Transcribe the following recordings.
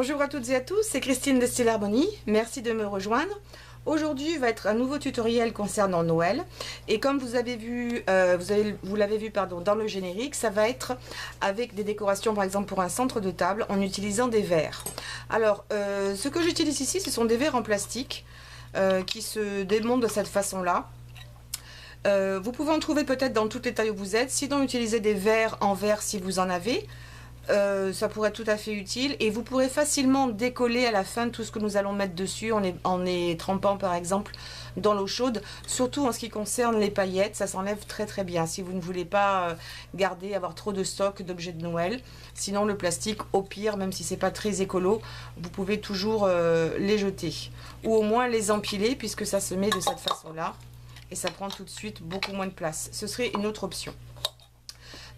Bonjour à toutes et à tous, c'est Christine de Style Harmonie, merci de me rejoindre. Aujourd'hui va être un nouveau tutoriel concernant Noël et comme vous avez vu, vous l'avez vu dans le générique, ça va être avec des décorations par exemple pour un centre de table en utilisant des verres. Alors ce que j'utilise ici ce sont des verres en plastique qui se démontent de cette façon là. Vous pouvez en trouver peut-être dans toutes les tailles où vous êtes, sinon utilisez des verres en verre si vous en avez. Ça pourrait être tout à fait utile et vous pourrez facilement décoller à la fin tout ce que nous allons mettre dessus en les trempant par exemple dans l'eau chaude, surtout en ce qui concerne les paillettes, ça s'enlève très très bien si vous ne voulez pas avoir trop de stock d'objets de Noël. Sinon le plastique au pire, même si c'est pas très écolo, vous pouvez toujours les jeter ou au moins les empiler puisque ça se met de cette façon là et ça prend tout de suite beaucoup moins de place. Ce serait une autre option.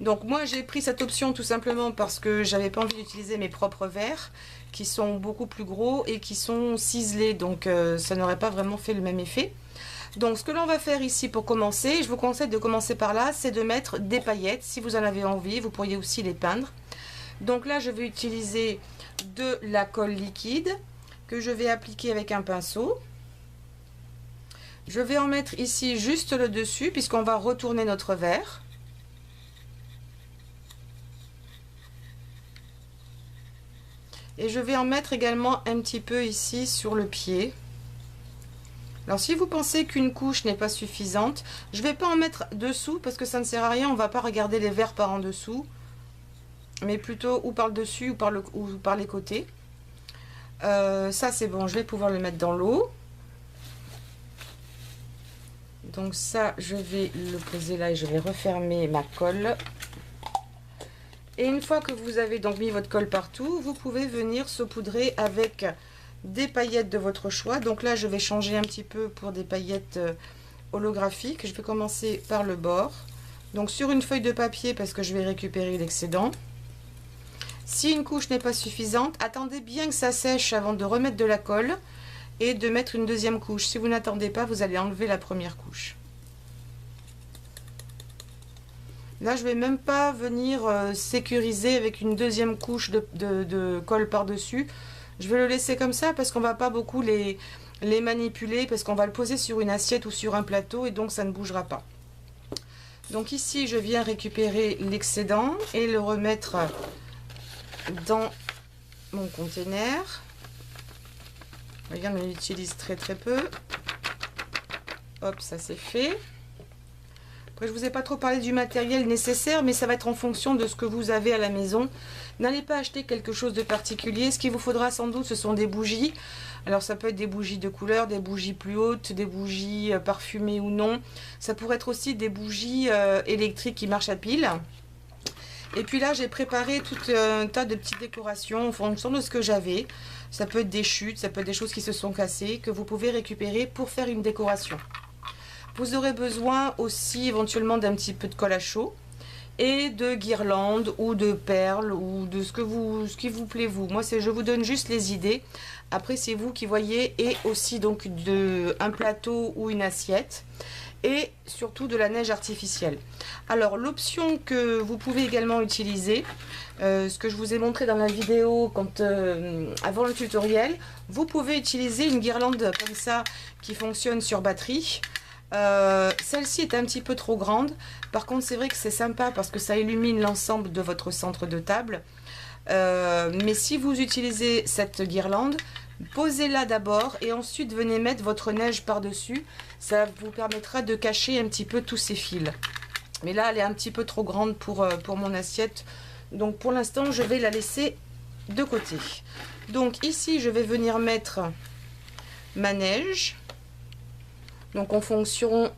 Donc moi j'ai pris cette option tout simplement parce que j'avais pas envie d'utiliser mes propres verres qui sont beaucoup plus gros et qui sont ciselés, donc ça n'aurait pas vraiment fait le même effet. Donc ce que l'on va faire ici pour commencer, je vous conseille de commencer par là, c'est de mettre des paillettes. Si vous en avez envie, vous pourriez aussi les peindre. Donc là je vais utiliser de la colle liquide que je vais appliquer avec un pinceau. Je vais en mettre ici juste le dessus puisqu'on va retourner notre verre. Et je vais en mettre également un petit peu ici sur le pied. Alors si vous pensez qu'une couche n'est pas suffisante, je ne vais pas en mettre dessous parce que ça ne sert à rien, on ne va pas regarder les verres par en dessous, mais plutôt ou par le dessus ou par les côtés. Ça c'est bon, je vais pouvoir le mettre dans l'eau. Donc ça je vais le poser là et je vais refermer ma colle. Et une fois que vous avez donc mis votre colle partout, vous pouvez venir saupoudrer avec des paillettes de votre choix. Donc là, je vais changer un petit peu pour des paillettes holographiques. Je vais commencer par le bord. Donc sur une feuille de papier parce que je vais récupérer l'excédent. Si une couche n'est pas suffisante, attendez bien que ça sèche avant de remettre de la colle et de mettre une deuxième couche. Si vous n'attendez pas, vous allez enlever la première couche. Là, je vais même pas venir sécuriser avec une deuxième couche de colle par-dessus. Je vais le laisser comme ça parce qu'on va pas beaucoup les manipuler parce qu'on va le poser sur une assiette ou sur un plateau et donc ça ne bougera pas. Donc ici, je viens récupérer l'excédent et le remettre dans mon container. Regarde, on l'utilise très très peu. Hop, ça c'est fait. Après, je ne vous ai pas trop parlé du matériel nécessaire, mais ça va être en fonction de ce que vous avez à la maison. N'allez pas acheter quelque chose de particulier. Ce qu'il vous faudra sans doute, ce sont des bougies. Alors, ça peut être des bougies de couleur, des bougies plus hautes, des bougies parfumées ou non. Ça pourrait être aussi des bougies électriques qui marchent à pile. Et puis là, j'ai préparé tout un tas de petites décorations en fonction de ce que j'avais. Ça peut être des chutes, ça peut être des choses qui se sont cassées, que vous pouvez récupérer pour faire une décoration. Vous aurez besoin aussi éventuellement d'un petit peu de colle à chaud et de guirlandes ou de perles ou de ce qui vous plaît vous. Moi, je vous donne juste les idées. Après, c'est vous qui voyez, et aussi donc un plateau ou une assiette et surtout de la neige artificielle. Alors, l'option que vous pouvez également utiliser, ce que je vous ai montré dans la vidéo avant le tutoriel, vous pouvez utiliser une guirlande comme ça qui fonctionne sur batterie. Celle-ci est un petit peu trop grande, par contre c'est vrai que c'est sympa parce que ça illumine l'ensemble de votre centre de table, mais si vous utilisez cette guirlande, posez-la d'abord et ensuite venez mettre votre neige par dessus, ça vous permettra de cacher un petit peu tous ces fils. Mais là elle est un petit peu trop grande pour mon assiette, donc pour l'instant je vais la laisser de côté. Donc ici je vais venir mettre ma neige. Donc en fonction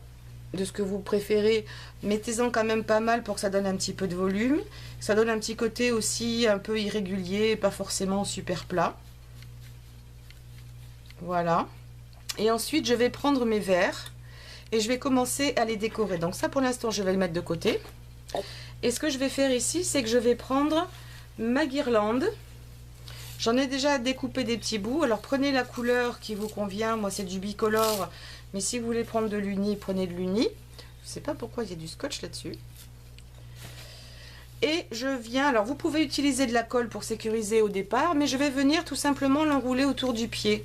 de ce que vous préférez, mettez-en quand même pas mal pour que ça donne un petit peu de volume. Ça donne un petit côté aussi un peu irrégulier, pas forcément super plat. Voilà. Et ensuite je vais prendre mes verres et je vais commencer à les décorer. Donc ça pour l'instant je vais le mettre de côté. Et ce que je vais faire ici, c'est que je vais prendre ma guirlande. J'en ai déjà découpé des petits bouts. Alors prenez la couleur qui vous convient. Moi c'est du bicolore. Mais si vous voulez prendre de l'uni, prenez de l'uni. Je ne sais pas pourquoi il y a du scotch là-dessus. Et je viens, alors vous pouvez utiliser de la colle pour sécuriser au départ, mais je vais venir tout simplement l'enrouler autour du pied.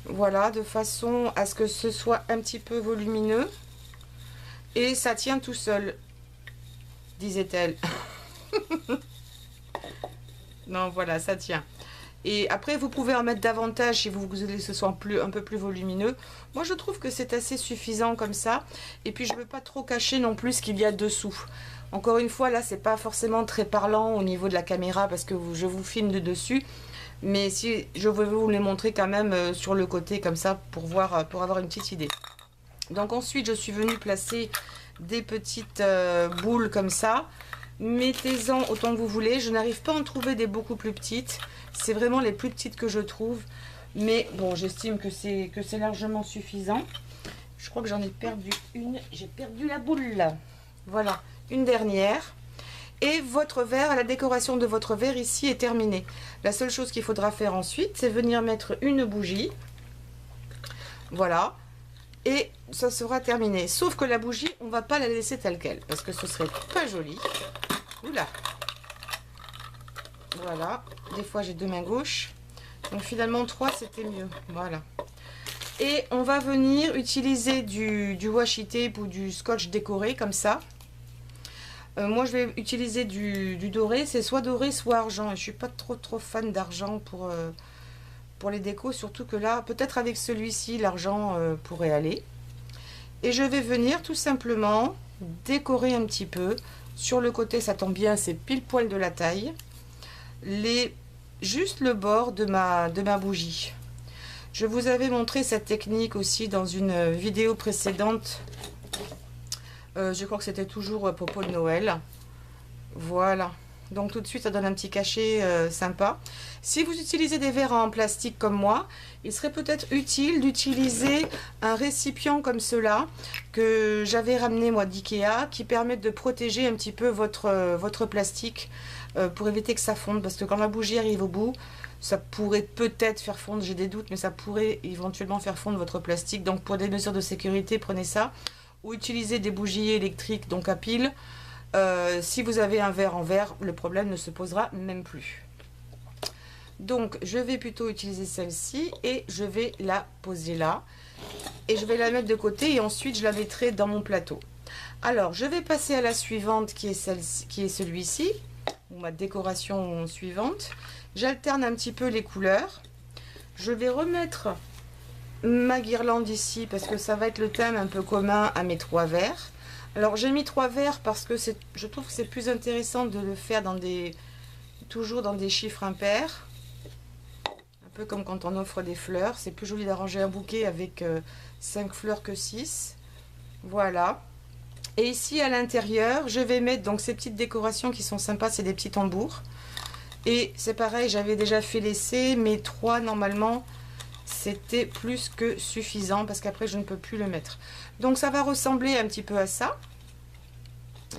Voilà, de façon à ce que ce soit un petit peu volumineux. Et ça tient tout seul, disait-elle. Non, voilà, ça tient. Et après, vous pouvez en mettre davantage si vous voulez que ce soit un peu plus volumineux. Moi, je trouve que c'est assez suffisant comme ça. Et puis, je ne veux pas trop cacher non plus ce qu'il y a dessous. Encore une fois, là, c'est pas forcément très parlant au niveau de la caméra parce que je vous filme de dessus. Mais si je vais vous les montrer quand même sur le côté comme ça pour voir, pour avoir une petite idée. Donc ensuite, je suis venue placer des petites boules comme ça. Mettez-en autant que vous voulez. Je n'arrive pas à en trouver des beaucoup plus petites. C'est vraiment les plus petites que je trouve. Mais bon, j'estime que c'est largement suffisant. Je crois que j'en ai perdu une. J'ai perdu la boule. Voilà, une dernière. Et votre verre, la décoration de votre verre ici est terminée. La seule chose qu'il faudra faire ensuite, c'est venir mettre une bougie. Voilà. Et ça sera terminé. Sauf que la bougie, on ne va pas la laisser telle qu'elle. Parce que ce serait pas joli. Oula. Voilà. Des fois, j'ai deux mains gauches. Donc finalement, 3, c'était mieux. Voilà. Et on va venir utiliser du washi tape ou du scotch décoré, comme ça. Moi, je vais utiliser du doré. C'est soit doré, soit argent. Et je suis pas trop fan d'argent pour les décos. Surtout que là, peut-être avec celui-ci, l'argent pourrait aller. Et je vais venir tout simplement décorer un petit peu. Sur le côté, ça tombe bien, c'est pile poil de la taille. Juste le bord de ma bougie. Je vous avais montré cette technique aussi dans une vidéo précédente. Je crois que c'était toujours à propos de Noël. Voilà. Donc tout de suite, ça donne un petit cachet sympa. Si vous utilisez des verres en plastique comme moi, il serait peut-être utile d'utiliser un récipient comme cela que j'avais ramené moi d'Ikea, qui permet de protéger un petit peu votre plastique pour éviter que ça fonde. Parce que quand la bougie arrive au bout, ça pourrait peut-être faire fondre, j'ai des doutes, mais ça pourrait éventuellement faire fondre votre plastique. Donc pour des mesures de sécurité, prenez ça. Ou utilisez des bougies électriques, donc à pile. Si vous avez un verre en verre, le problème ne se posera même plus. Donc je vais plutôt utiliser celle-ci et je vais la poser là. Et je vais la mettre de côté et ensuite je la mettrai dans mon plateau. Alors je vais passer à la suivante qui est celui-ci, ou ma décoration suivante. J'alterne un petit peu les couleurs. Je vais remettre ma guirlande ici parce que ça va être le thème un peu commun à mes 3 verres. Alors j'ai mis 3 verres parce que je trouve que c'est plus intéressant de le faire toujours dans des chiffres impairs. Un peu comme quand on offre des fleurs. C'est plus joli d'arranger un bouquet avec 5 fleurs que 6. Voilà. Et ici à l'intérieur, je vais mettre donc ces petites décorations qui sont sympas. C'est des petits tambours. Et c'est pareil, j'avais déjà fait l'essai. Mais 3 normalement, c'était plus que suffisant parce qu'après je ne peux plus le mettre. Donc ça va ressembler un petit peu à ça.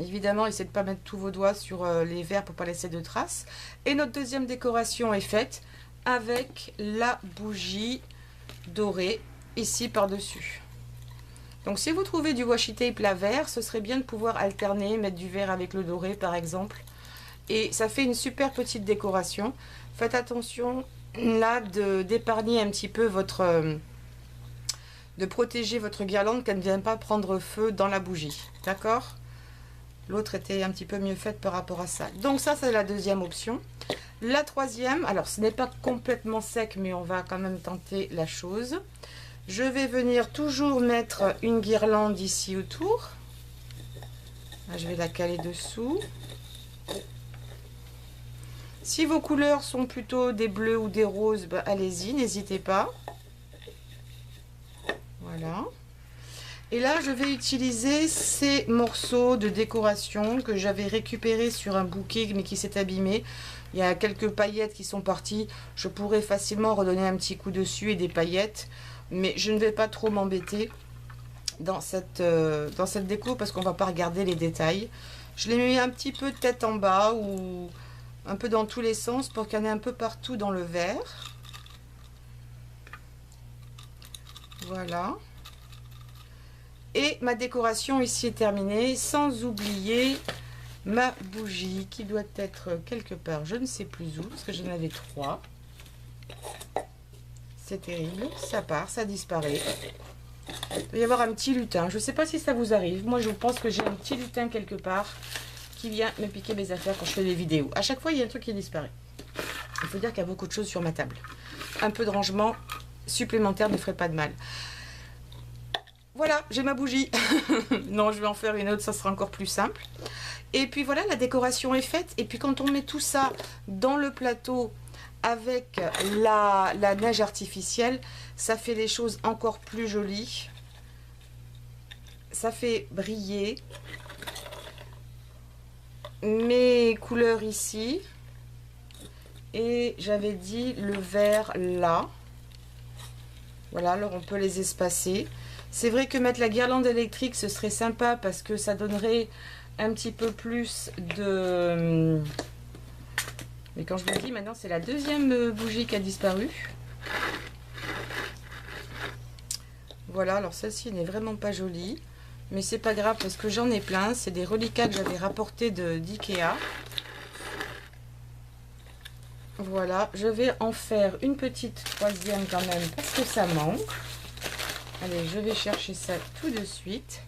Évidemment, essayez de ne pas mettre tous vos doigts sur les verres pour ne pas laisser de traces. Et notre deuxième décoration est faite avec la bougie dorée ici par-dessus. Donc si vous trouvez du washi tape là vert, ce serait bien de pouvoir alterner, mettre du vert avec le doré par exemple. Et ça fait une super petite décoration. Faites attention là d'épargner un petit peu de protéger votre guirlande qu'elle ne vienne pas prendre feu dans la bougie. D'accord? L'autre était un petit peu mieux faite par rapport à ça. Donc ça, c'est la deuxième option. La troisième, alors ce n'est pas complètement sec, mais on va quand même tenter la chose. Je vais venir toujours mettre une guirlande ici autour. Là, je vais la caler dessous. Si vos couleurs sont plutôt des bleus ou des roses, bah, allez-y, n'hésitez pas. Voilà. Et là, je vais utiliser ces morceaux de décoration que j'avais récupérés sur un bouquet, mais qui s'est abîmé. Il y a quelques paillettes qui sont parties. Je pourrais facilement redonner un petit coup dessus et des paillettes. Mais je ne vais pas trop m'embêter dans cette déco parce qu'on ne va pas regarder les détails. Je l'ai mis un petit peu tête en bas ou un peu dans tous les sens pour qu'il y en ait un peu partout dans le verre. Voilà. Et ma décoration ici est terminée, sans oublier ma bougie qui doit être quelque part, je ne sais plus où, parce que j'en avais 3. C'est terrible, ça part, ça disparaît. Il doit y avoir un petit lutin, je ne sais pas si ça vous arrive. Moi, je pense que j'ai un petit lutin quelque part qui vient me piquer mes affaires quand je fais des vidéos. À chaque fois, il y a un truc qui disparaît. Il faut dire qu'il y a beaucoup de choses sur ma table. Un peu de rangement supplémentaire ne ferait pas de mal. Voilà, j'ai ma bougie. Non, je vais en faire une autre, ça sera encore plus simple. Et puis voilà, la décoration est faite. Et puis quand on met tout ça dans le plateau avec la neige artificielle, ça fait les choses encore plus jolies. Ça fait briller mes couleurs ici. Et j'avais dit le vert là. Voilà, alors on peut les espacer. C'est vrai que mettre la guirlande électrique, ce serait sympa parce que ça donnerait un petit peu plus de... Mais quand je vous dis, maintenant c'est la deuxième bougie qui a disparu. Voilà, alors celle-ci n'est vraiment pas jolie. Mais c'est pas grave parce que j'en ai plein. C'est des reliquats que j'avais rapportés d'Ikea. Voilà, je vais en faire une petite troisième quand même parce que ça manque. Allez, je vais chercher ça tout de suite.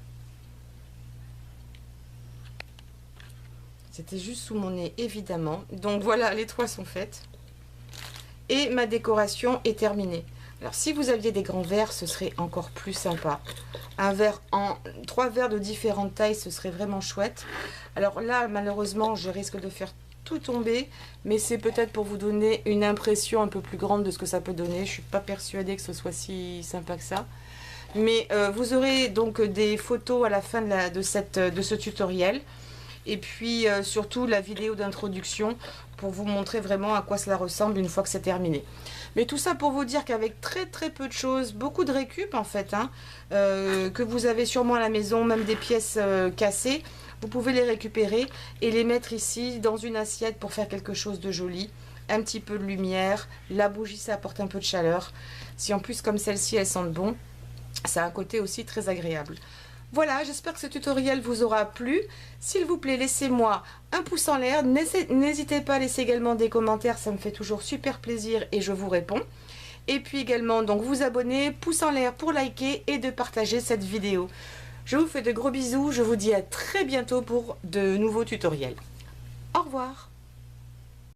C'était juste sous mon nez, évidemment. Donc voilà, les 3 sont faites. Et ma décoration est terminée. Alors, si vous aviez des grands verres, ce serait encore plus sympa. Un verre en 3 verres de différentes tailles, ce serait vraiment chouette. Alors là, malheureusement, je risque de faire tout tomber. Mais c'est peut-être pour vous donner une impression un peu plus grande de ce que ça peut donner. Je ne suis pas persuadée que ce soit si sympa que ça. Mais vous aurez donc des photos à la fin de ce tutoriel. Et puis surtout la vidéo d'introduction pour vous montrer vraiment à quoi cela ressemble une fois que c'est terminé. Mais tout ça pour vous dire qu'avec très peu de choses, beaucoup de récup en fait, hein, que vous avez sûrement à la maison, même des pièces cassées, vous pouvez les récupérer et les mettre ici dans une assiette pour faire quelque chose de joli. Un petit peu de lumière, la bougie ça apporte un peu de chaleur. Si en plus comme celle-ci elles sentent bon, ça a un côté aussi très agréable. Voilà, j'espère que ce tutoriel vous aura plu. S'il vous plaît, laissez-moi un pouce en l'air. N'hésitez pas à laisser également des commentaires, ça me fait toujours super plaisir et je vous réponds. Et puis également, donc vous abonner, pouce en l'air pour liker et de partager cette vidéo. Je vous fais de gros bisous, je vous dis à très bientôt pour de nouveaux tutoriels. Au revoir.